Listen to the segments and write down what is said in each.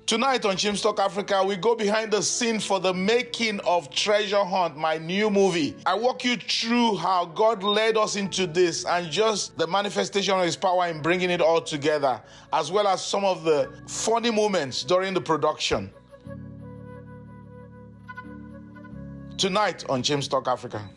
Tonight on Chimstock Africa, we go behind the scene for the making of Treasure Hunt, my new movie. I walk you through how God led us into this and just the manifestation of His power in bringing it all together, as well as some of the funny moments during the production. Tonight on Chimstock Africa.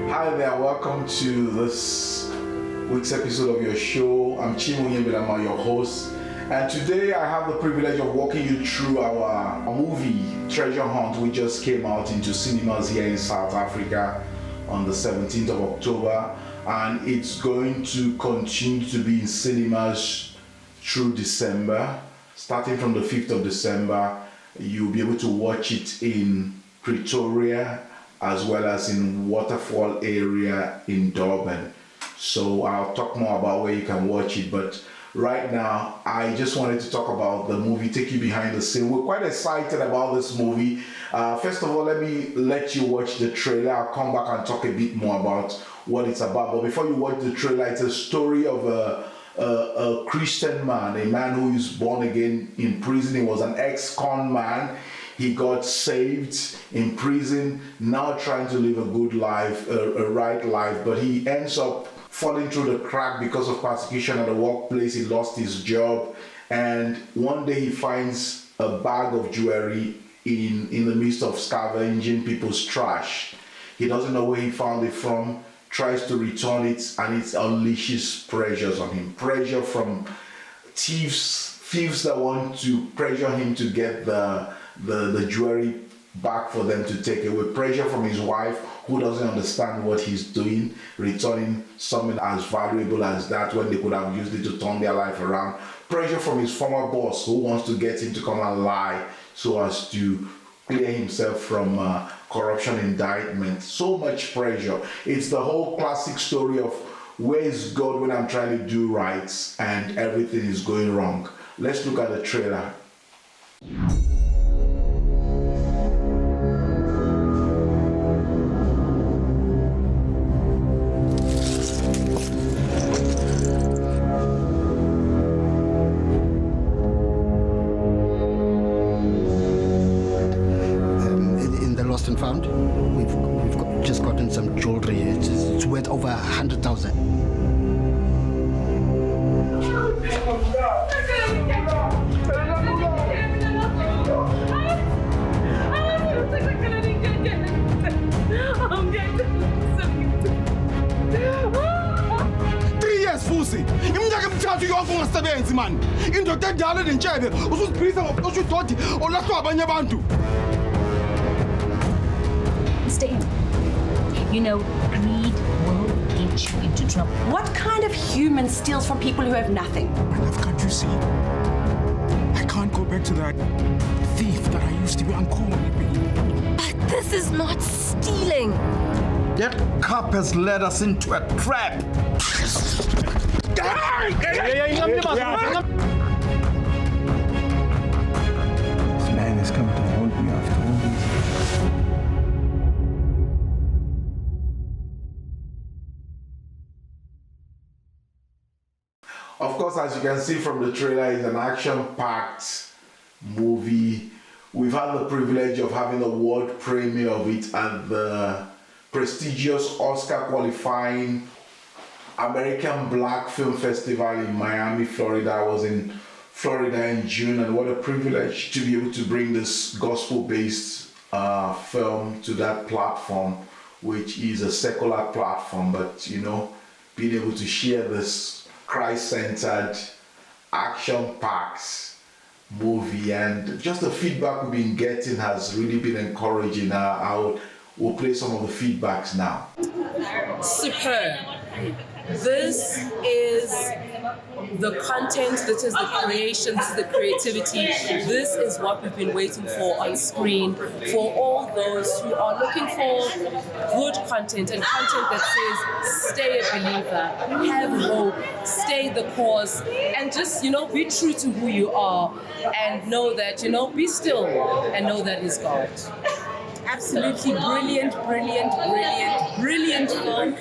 Hi there, welcome to this week's episode of your show. I'm Chimo Yembelama, your host, and today I have the privilege of walking you through our movie Treasure Hunt, which just came out into cinemas here in South Africa on the 17th of October, and it's going to continue to be in cinemas through December. Starting from the 5th of December, you'll be able to watch it in Pretoria as well as in Waterfall area in Durban. So I'll talk more about where you can watch it, but right now I just wanted to talk about the movie, take you behind the scene. We're quite excited about this movie. First of all, let me let you watch the trailer. I'll come back and talk a bit more about what it's about, but before you watch the trailer, it's a story of a Christian man, a man who is born again in prison. He was an ex-con man. He got saved in prison, now trying to live a good life, a right life, but he ends up falling through the crack because of persecution at the workplace. He lost his job, and one day he finds a bag of jewelry in the midst of scavenging people's trash. He doesn't know where he found it from, tries to return it, and it unleashes pressures on him. Pressure from thieves that want to pressure him to get the jewelry back for them to take away. Pressure from his wife, who doesn't understand what he's doing, returning something as valuable as that when they could have used it to turn their life around. Pressure from his former boss, who wants to get him to come and lie so as to clear himself from corruption indictment. So much pressure. It's the whole classic story of where is God when I'm trying to do right and everything is going wrong. Let's look at the trailer. Lost and found. We've just gotten some jewelry. It's worth over 100,000. Fusi iminyaka emithathu yonke ungasebenzi man, indoda endala nentshebe usuzibhisa ngokuxosha udodi olahlwa abanye abantu. Mr. M, you know, greed will get you into trouble. What kind of human steals from people who have nothing? My love, can't you see? I can't go back to that thief that I used to be. I'm calling you. But this is not stealing. That cop has led us into a trap. This man is coming to haunt me after all these years. Of course, as you can see from the trailer, it's an action-packed movie. We've had the privilege of having a world premiere of it at the prestigious Oscar-qualifying American Black Film Festival in Miami, Florida. I was in Florida in June, and what a privilege to be able to bring this gospel-based film to that platform, which is a secular platform, but you know, being able to share this Christ-centered, action-packed movie, and just the feedback we've been getting has really been encouraging. we'll play some of the feedbacks now. Superb. This is the content, this is the creation, this is the creativity. This is what we've been waiting for on screen for all those who are looking for good content and content that says stay a believer, have hope, stay the course, and just, be true to who you are and know that, be still and know that He's God. Absolutely brilliant film.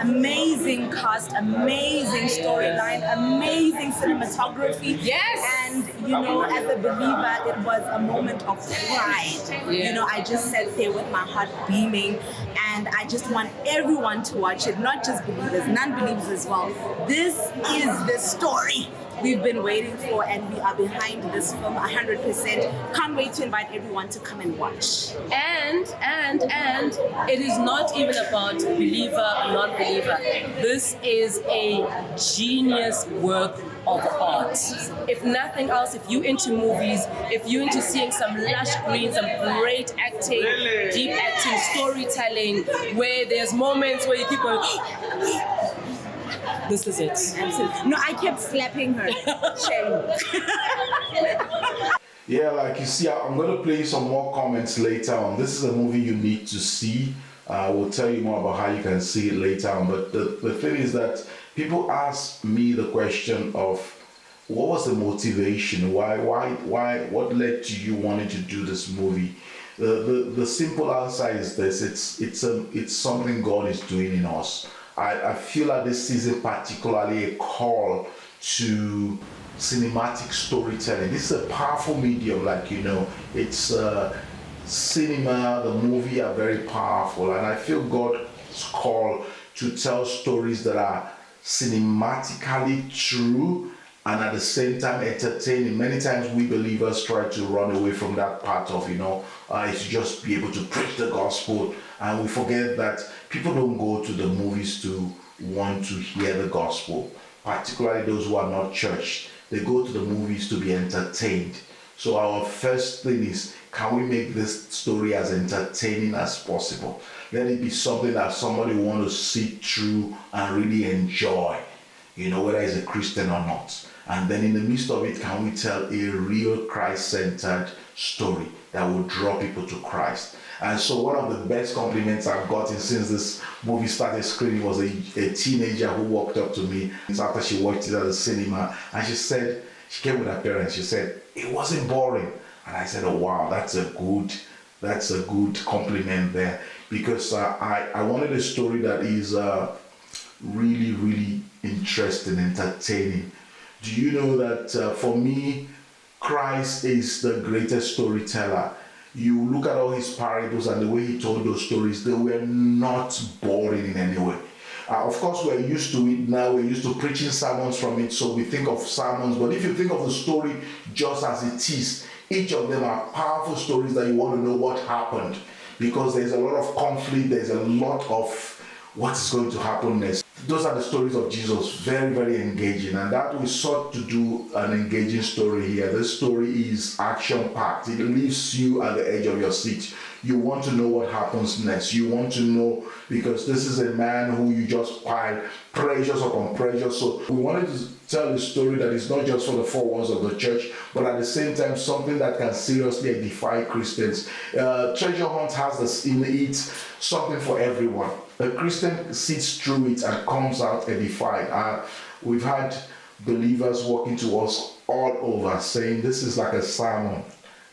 Amazing cast, amazing storyline, amazing cinematography. Yes! And, as a believer, it was a moment of pride. Yeah. I just sat there with my heart beaming, and I just want everyone to watch it, not just believers, non-believers as well. This is the story we've been waiting for, and we are behind this film 100%. Can't wait to invite everyone to come and watch. And it is not even about believer or non-believer. This is a genius work of art. If nothing else, if you're into movies, if you're into seeing some lush green, some great acting, deep acting, storytelling, where there's moments where you keep going, this is it. Absolutely. No, I kept slapping her. Shame. Yeah, like you see, I'm going to play some more comments later on. This is a movie you need to see. We'll tell you more about how you can see it later on. But the thing is that people ask me the question of what was the motivation? Why? What led to you wanting to do this movie? The simple answer is this: it's something God is doing in us. I feel like this is particularly a call to cinematic storytelling. This is a powerful medium, it's cinema, the movie are very powerful, and I feel God's call to tell stories that are cinematically true and at the same time entertaining. Many times we believers try to run away from that part of, it's just be able to preach the gospel, and we forget that people don't go to the movies to want to hear the gospel, particularly those who are not church. They go to the movies to be entertained. So our first thing is, can we make this story as entertaining as possible? Let it be something that somebody wants to see through and really enjoy, whether he's a Christian or not. And then in the midst of it, can we tell a real Christ-centered story that will draw people to Christ? And so one of the best compliments I've gotten since this movie started screening was a teenager who walked up to me after she watched it at the cinema, and she came with her parents, she said, it wasn't boring. And I said, oh wow, that's a good compliment there, because I wanted a story that is really, really interesting, entertaining. Do you know that for me, Christ is the greatest storyteller? You look at all his parables and the way he told those stories, they were not boring in any way. Of course, we're used to it now. We're used to preaching sermons from it, so we think of sermons. But if you think of the story just as it is, each of them are powerful stories that you want to know what happened, because there's a lot of conflict, there's a lot of what is going to happen next. Those are the stories of Jesus, very, very engaging, and that we sought to do an engaging story here. This story is action-packed. It leaves you at the edge of your seat. You want to know what happens next. You want to know, because this is a man who you just pile pressures upon pressures. So we wanted to tell a story that is not just for the four walls of the church, but at the same time something that can seriously edify Christians. Treasure Hunt has this in it, something for everyone. A Christian sits through it and comes out edified. We've had believers walking to us all over saying, this is like a sermon.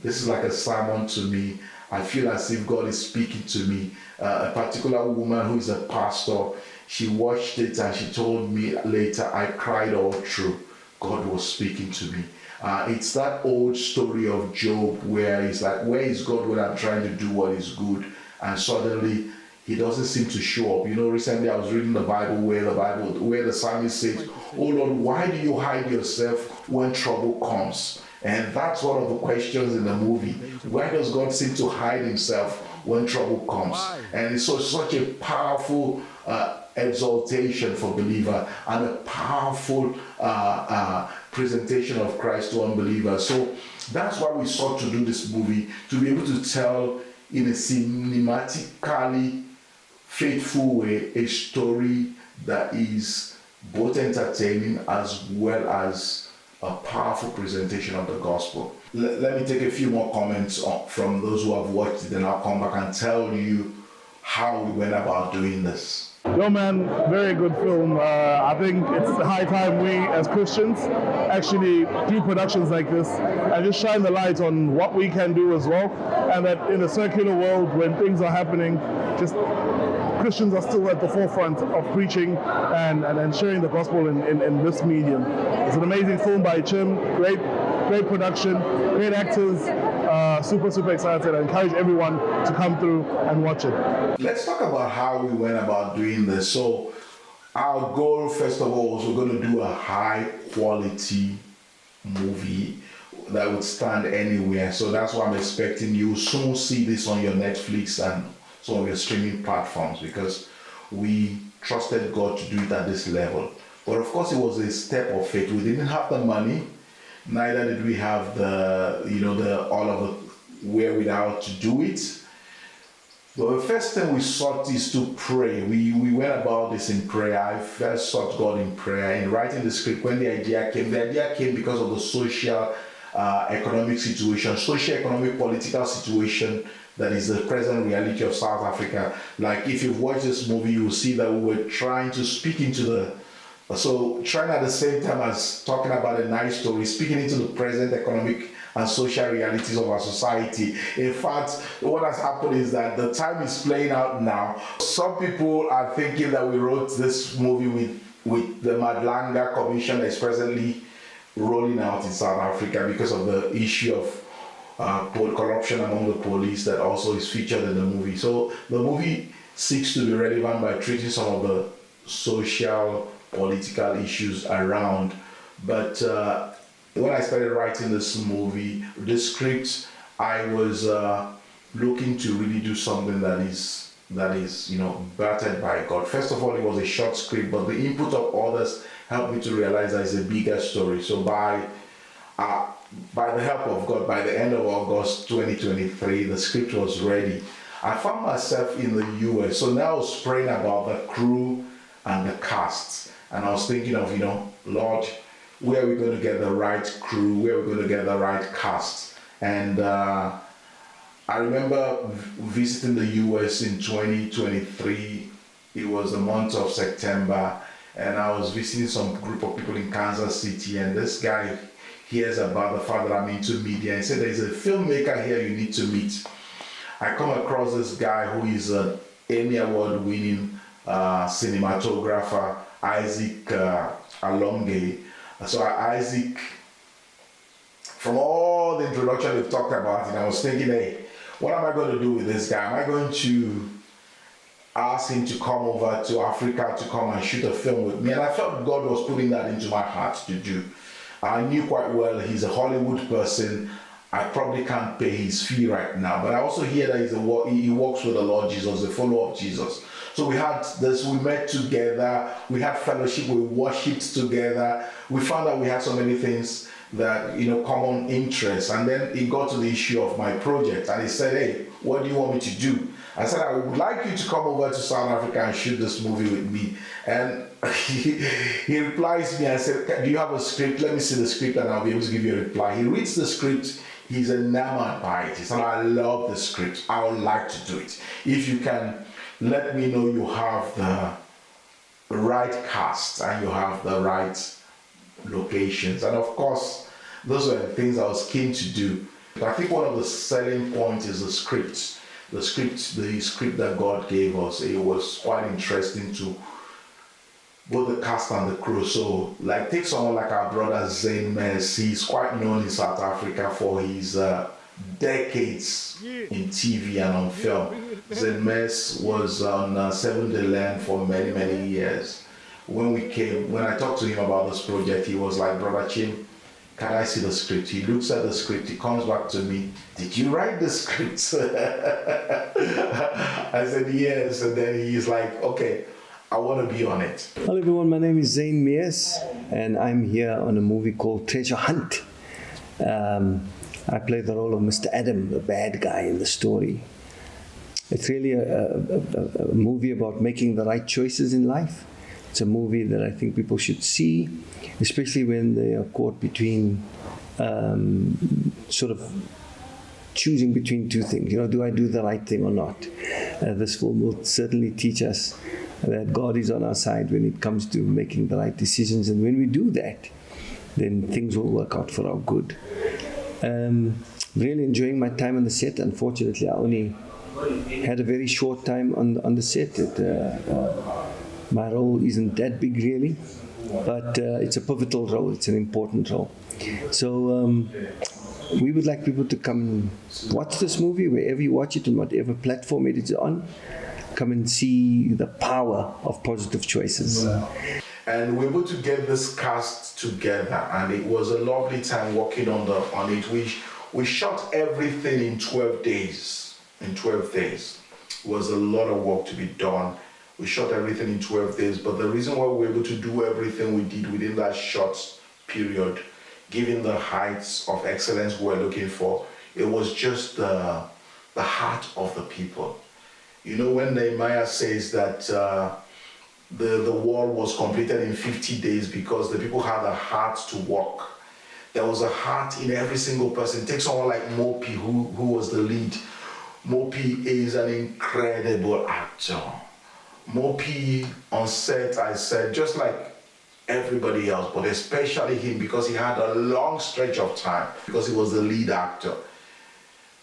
This is like a sermon to me. I feel as if God is speaking to me. A particular woman who is a pastor, she watched it and she told me later, I cried all through. God was speaking to me. It's that old story of Job where he's like, where is God when I'm trying to do what is good? And suddenly he doesn't seem to show up. Recently I was reading the Bible where the psalmist says, oh Lord, why do you hide yourself when trouble comes? And that's one of the questions in the movie. Why does God seem to hide himself when trouble comes? And it's such a powerful exaltation for believer and a powerful presentation of Christ to unbelievers. So that's why we sought to do this movie, to be able to tell in a cinematically faithful way, a story that is both entertaining as well as a powerful presentation of the gospel. Let me take a few more comments from those who have watched it, then I'll come back and tell you how we went about doing this. Yo man, very good film. I think it's high time we as Christians actually do productions like this and just shine the light on what we can do as well, and that in a circular world when things are happening, just Christians are still at the forefront of preaching and sharing the gospel in this medium. It's an amazing film by Chim, great production, great actors, super excited. I encourage everyone to come through and watch it. Let's talk about how we went about doing this. So our goal, first of all, was we're going to do a high quality movie that would stand anywhere. So that's why I'm expecting you soon see this on your Netflix and some of your streaming platforms, because we trusted God to do it at this level. But of course, it was a step of faith. We didn't have the money, neither did we have all of the wherewithal to do it. But the first thing we sought is to pray. We went about this in prayer. I first sought God in prayer. In writing the script, when the idea came because of the social, economic situation, socio-economic, political situation that is the present reality of South Africa. Like if you've watched this movie, you will see that we were trying to speak into trying at the same time as talking about a nice story, speaking into the present economic and social realities of our society. In fact, what has happened is that the time is playing out now. Some people are thinking that we wrote this movie with the Madlanga Commission that is presently rolling out in South Africa because of the issue of corruption among the police that also is featured in the movie. So the movie seeks to be relevant by treating some of the social, political issues around. But when I started writing this movie, this script, I was looking to really do something that is battered by God. First of all, it was a short script, but the input of others helped me to realize that it's a bigger story. So by the help of God, by the end of August 2023, the script was ready. I found myself in the US, so now I was praying about the crew and the cast. And I was thinking of, Lord, where are we going to get the right crew? Where are we going to get the right cast? And I remember visiting the US in 2023. It was the month of September, and I was visiting some group of people in Kansas City, and this guy hears about the fact that I'm into media and said, there's a filmmaker here you need to meet. I come across this guy who is an Emmy Award winning cinematographer, Isaac Alonge. So Isaac, from all the introduction we've talked about, I was thinking, hey, what am I going to do with this guy? Am I going to ask him to come over to Africa to come and shoot a film with me? And I felt God was putting that into my heart to do. I knew quite well he's a Hollywood person. I probably can't pay his fee right now, but I also hear that he walks with the Lord Jesus, a follower of Jesus. So we had this, we met together, we had fellowship, we worshipped together. We found out we had so many things that, common interests. And then it got to the issue of my project, and he said, hey, what do you want me to do? I said, I would like you to come over to South Africa and shoot this movie with me. And he replies to me and said, do you have a script? Let me see the script and I'll be able to give you a reply. He reads the script, he's enamored by it. He said, I love the script, I would like to do it. If you can let me know you have the right cast and you have the right locations. And of course, those were the things I was keen to do. But I think one of the selling points is the script. The script that God gave us. It was quite interesting to both the cast and the crew. So, take someone like our brother Zane Mess. He's quite known in South Africa for his decades in TV and on film. Zane Mess was on Seventh Day Land for many, many years. When I talked to him about this project, he was like, Brother Chim, can I see the script? He looks at the script, he comes back to me, did you write the script? I said, yes. And then he's like, okay, I want to be on it. Hello everyone, my name is Zane Mears, and I'm here on a movie called Treasure Hunt. I play the role of Mr. Adam, the bad guy in the story. it's really a movie about making the right choices in life. It's a movie that I think people should see, especially when they are caught between sort of choosing between two things. Do I do the right thing or not? This film will certainly teach us that God is on our side when it comes to making the right decisions. And when we do that, then things will work out for our good. Really enjoying my time on the set. Unfortunately, I only had a very short time on the set. My role isn't that big really, but it's a pivotal role. It's an important role. So we would like people to come watch this movie wherever you watch it and whatever platform it is on. Come and see the power of positive choices. And we were able to get this cast together, and it was a lovely time working on it. We shot everything in 12 days. In 12 days. It was a lot of work to be done. We shot everything in 12 days, but the reason why we were able to do everything we did within that short period, given the heights of excellence we were looking for, it was just the heart of the people. When Nehemiah says that the wall was completed in 50 days because the people had a heart to work. There was a heart in every single person. Take someone like Mopi, who was the lead. Mopi is an incredible actor. Mopi on set, I said, just like everybody else, but especially him, because he had a long stretch of time, because he was the lead actor.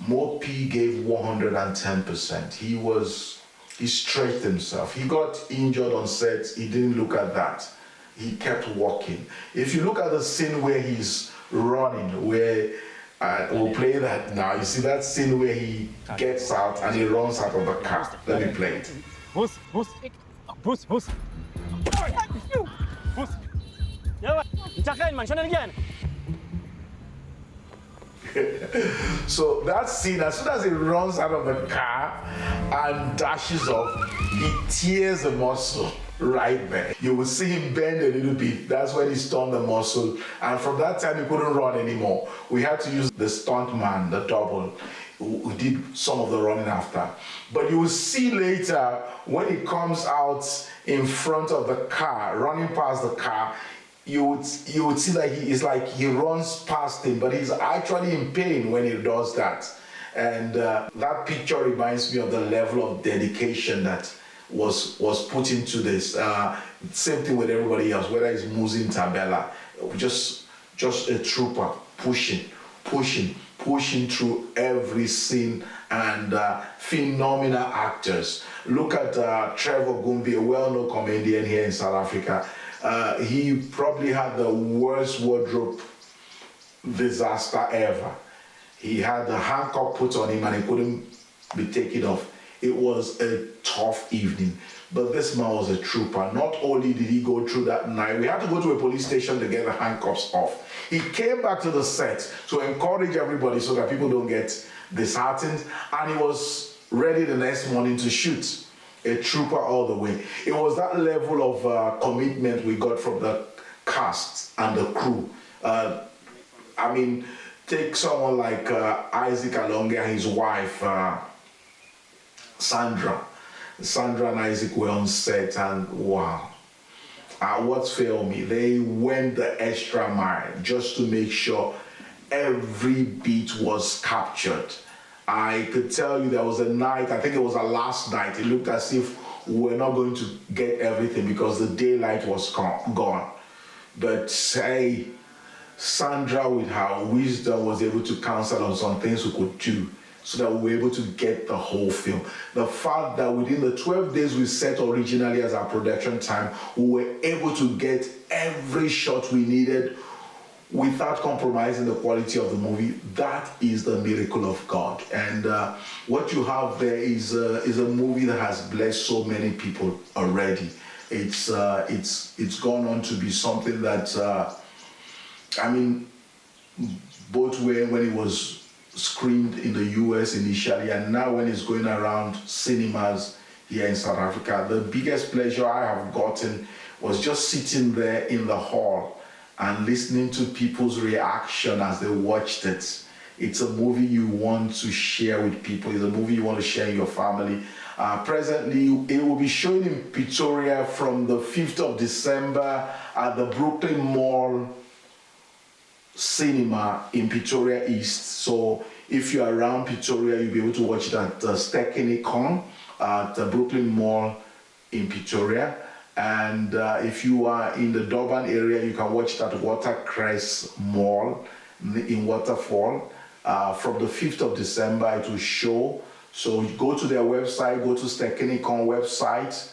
Mopi gave 110%. He stretched himself. He got injured on set. He didn't look at that. He kept walking. If you look at the scene where he's running, where we'll play that now. You see that scene where he gets out and he runs out of the car. Let me play it. Bus. So that scene, as soon as he runs out of the car and dashes off, he tears the muscle right there. You will see him bend a little bit. That's when he stunned the muscle. And from that time, he couldn't run anymore. We had to use the stunt man, the double, who did some of the running after. But you will see later, when he comes out in front of the car, running past the car, you would see that he runs past him, but he's actually in pain when he does that. And that picture reminds me of the level of dedication that was put into this. Same thing with everybody else, whether it's Muzi Tabela, just a trooper pushing through every scene, and phenomenal actors. Look at Trevor Gumbi, a well-known comedian here in South Africa. He probably had the worst wardrobe disaster ever. He had the handcuff put on him and he couldn't be taken off. It was a tough evening. But this man was a trooper. Not only did he go through that night, we had to go to a police station to get the handcuffs off. He came back to the set to encourage everybody so that people don't get disheartened, and he was ready the next morning to shoot. A trooper all the way. It was that level of commitment we got from the cast and the crew. Take someone like Isaac Alonge and his wife, Sandra. Sandra and Isaac were on set, and wow. What failed me? They went the extra mile just to make sure every beat was captured. I could tell you there was a night, I think it was our last night, it looked as if we were not going to get everything because the daylight was gone. But hey, Sandra with her wisdom was able to counsel on some things we could do so that we were able to get the whole film. The fact that within the 12 days we set originally as our production time, we were able to get every shot we needed without compromising the quality of the movie, that is the miracle of God. And what you have there is a movie that has blessed so many people already. It's gone on to be something that, both when it was screened in the US initially, and now when it's going around cinemas here in South Africa, the biggest pleasure I have gotten was just sitting there in the hall and listening to people's reaction as they watched it. It's a movie you want to share with people. It's a movie you want to share in your family. Presently, it will be showing in Pretoria from the 5th of December at the Brooklyn Mall Cinema in Pretoria East. So if you're around Pretoria, you'll be able to watch it at Stekenicon at the Brooklyn Mall in Pretoria. And if you are in the Durban area, you can watch it at Watercress Mall in Waterfall. From the 5th of December, it will show. So you go to their website, go to Stekenicon website,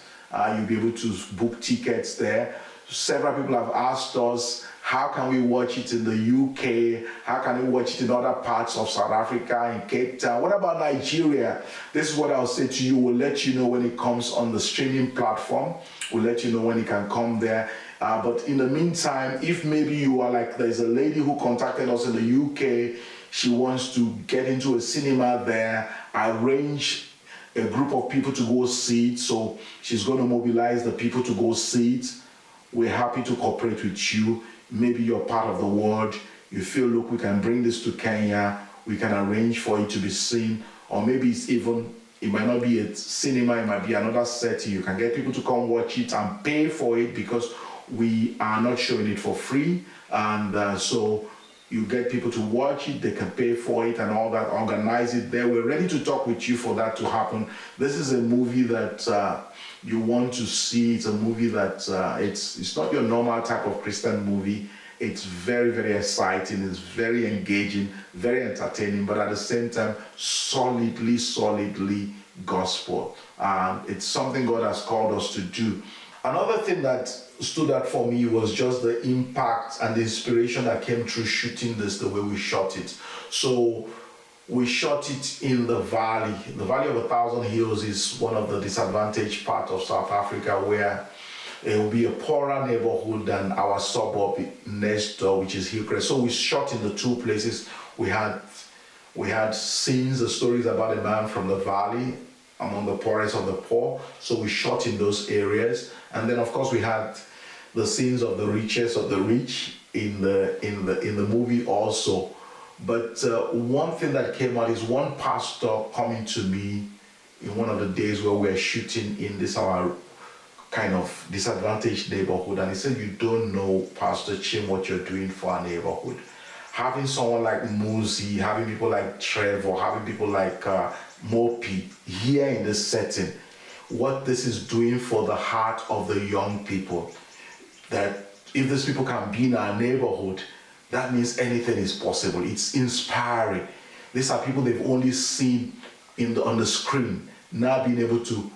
you'll be able to book tickets there. Several people have asked us, how can we watch it in the UK? How can we watch it in other parts of South Africa, in Cape Town? What about Nigeria? This is what I'll say to you. We'll let you know when it comes on the streaming platform. We'll let you know when it can come there. But in the meantime, if maybe you are like, there's a lady who contacted us in the UK, she wants to get into a cinema there, arrange a group of people to go see it. So she's going to mobilize the people to go see it. We're happy to cooperate with you. Maybe you're part of the world. You feel, look, we can bring this to Kenya. We can arrange for it to be seen. Or maybe it might not be a cinema, it might be another setting. You can get people to come watch it and pay for it because we are not showing it for free. And so you get people to watch it, they can pay for it and all that, organize it there. We're ready to talk with you for that to happen. This is a movie that you want to see. It's a movie that it's not your normal type of Christian movie. It's very, very exciting. It's very engaging, very entertaining, but at the same time, solidly gospel. It's something God has called us to do. Another thing that stood out for me was just the impact and the inspiration that came through shooting this, the way we shot it. So we shot it in the valley. The Valley of a Thousand Hills is one of the disadvantaged parts of South Africa where it will be a poorer neighborhood than our suburb next door, which is Hillcrest. So we shot in the two places. We had scenes, the stories about a man from the valley among the poorest of the poor. So we shot in those areas. And then of course we had the scenes of the richest of the rich in the movie also. But one thing that came out is one pastor coming to me in one of the days where we were shooting in this our kind of disadvantaged neighborhood, and he said, "You don't know, Pastor Chim, what you're doing for our neighborhood. Having someone like Muzi, having people like Trevor, having people like Mopi here in this setting, what this is doing for the heart of the young people, that if these people can be in our neighborhood, that means anything is possible. It's inspiring. These are people they've only seen on the screen, now being able to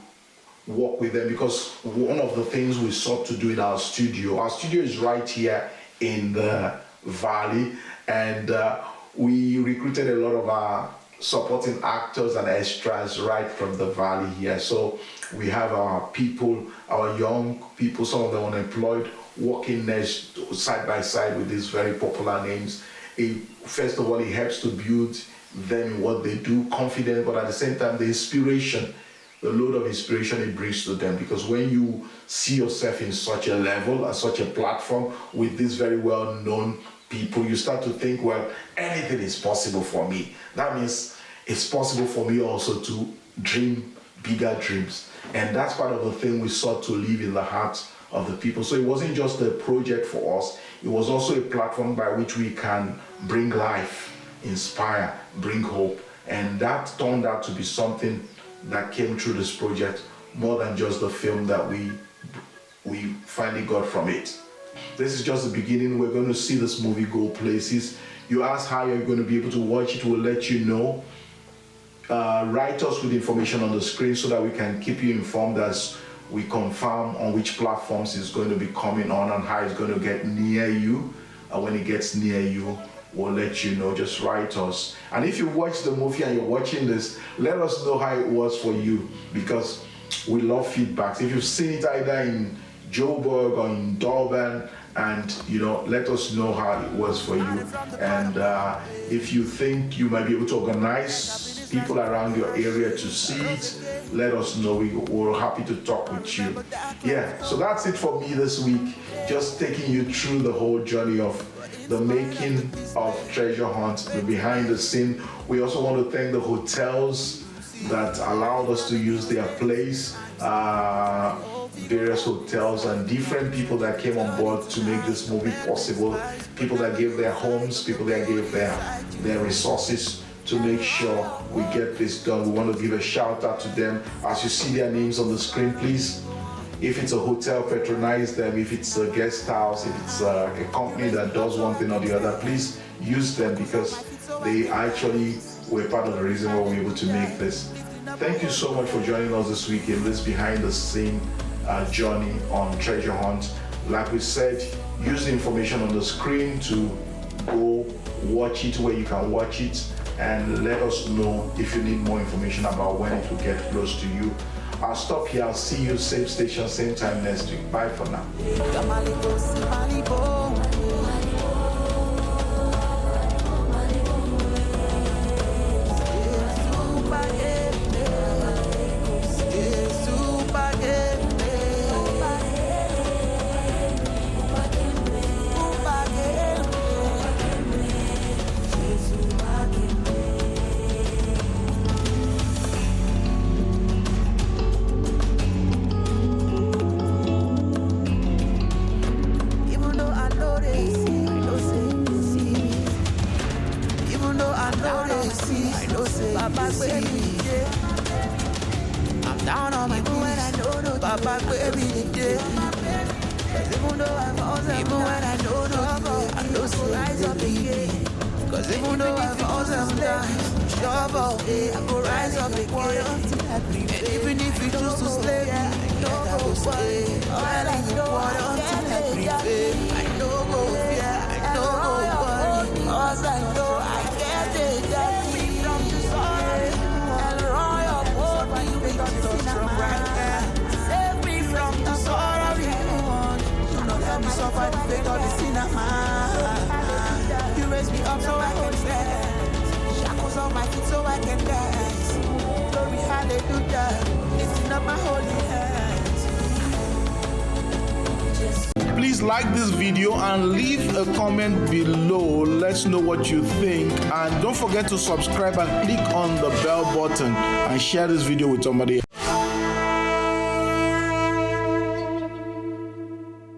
work with them, because one of the things we sought to do in our studio is right here in the valley, and we recruited a lot of our supporting actors and extras right from the valley here. So we have our people, our young people, some of them unemployed, working next side by side with these very popular names. First of all, it helps to build them in what they do, confident, but at the same time, the inspiration, the load of inspiration it brings to them. Because when you see yourself in such a level and such a platform with these very well-known people, you start to think, well, anything is possible for me. That means it's possible for me also to dream bigger dreams. And that's part of the thing we sought to live in the hearts of the people. So it wasn't just a project for us, it was also a platform by which we can bring life, inspire, bring hope. And that turned out to be something that came through this project more than just the film that we finally got from it. This is just the beginning. We're going to see this movie go places. You ask how you're going to be able to watch it, we'll let you know. Write us with information on the screen so that we can keep you informed as we confirm on which platforms it's going to be coming on and how it's going to get near you. And when it gets near you, we'll let you know. Just write us. And if you watch the movie and you're watching this, let us know how it was for you, because we love feedbacks. If you've seen it either in Joburg or in Durban, and let us know how it was for you. And if you think you might be able to organize people around your area to see it, let us know. We're happy to talk with you. Yeah, so that's it for me this week. Just taking you through the whole journey of the making of Treasure Hunt, the behind the scene. We also want to thank the hotels that allowed us to use their place, various hotels and different people that came on board to make this movie possible, people that gave their homes, people that gave their resources to make sure we get this done. We want to give a shout out to them. As you see their names on the screen, please, if it's a hotel, patronize them. If it's a guest house, if it's a company that does one thing or the other, please use them, because they actually were part of the reason why we were able to make this. Thank you so much for joining us this week in this behind the scene journey on Treasure Hunt. Like we said, use the information on the screen to go watch it where you can watch it, and let us know if you need more information about when it will get close to you. I'll stop here. I'll see you same station, same time next week. Bye for now. I'm down on my knees, Papa, baby, even though I've also, even when I don't know, I know see rise up again. Cause even though I've also sometimes trouble, I go rise up again. And even if you choose to slay me, I will stay. All I know, until I prevail. I know go fear, I know go worry. Cause I know I can't take that. From the sorry and run your body, make it so strong right now. Save me from the sorry. Do not let me suffer the fate of the sinner. You raise me up so I can stand. Shackles on my feet so I can dance. Glory, hallelujah. Lifting up my holy hands. Please like this video and leave a comment below. Let's know what you think, and don't forget to subscribe and click on the bell button and share this video with somebody else.